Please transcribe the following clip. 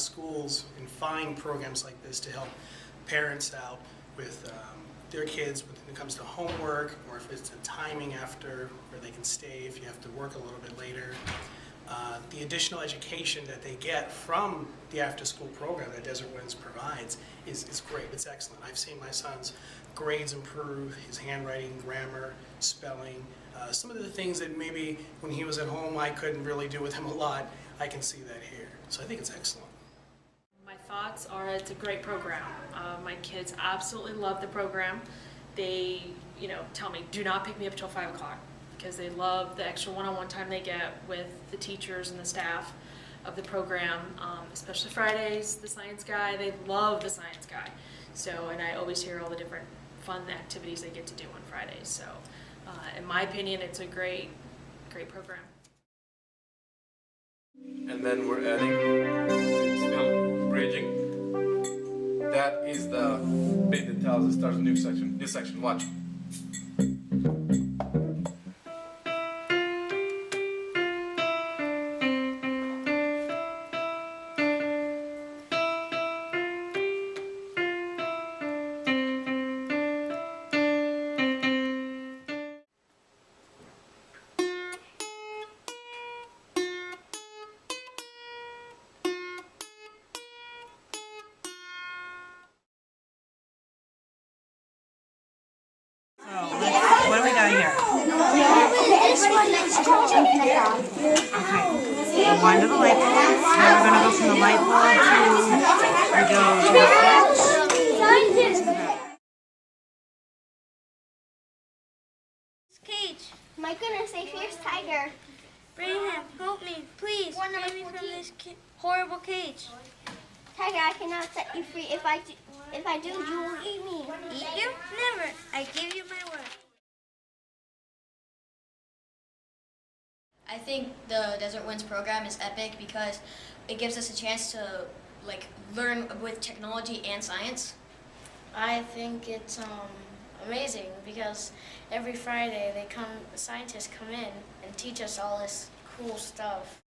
schools and find programs like this to help parents out with their kids when it comes to homework, or if it's a timing after where they can stay if you have to work a little bit later. The additional education that they get from the after-school program that Desert Winds provides is great. It's excellent. I've seen my son's grades improve, his handwriting, grammar, spelling. Some of the things that maybe when he was at home I couldn't really do with him a lot, I can see that here. So I think it's excellent. My thoughts are it's a great program. My kids absolutely love the program. They, tell me, do not pick me up till 5 o'clock because they love the extra one-on-one time they get with the teachers and the staff of the program, especially Fridays, the science guy. They love the science guy. So, and I always hear all the different fun activities they get to do on Fridays. So, in my opinion, it's a great program. And then we're adding, it's still bridging. That is the bit that tells us there's a new section, watch. What do we got here? Okay. So one to the light bulb. Now we're going to go from the light bulb to Cage. My goodness, a fierce tiger. Bring him. Help me, please. Save me from this horrible cage. Tiger, I cannot set you free. If I do, you will eat me. Eat you? Never. I give you my word. I think the Desert Winds program is epic because it gives us a chance to learn with technology and science. I think it's amazing because every Friday scientists come in and teach us all this cool stuff.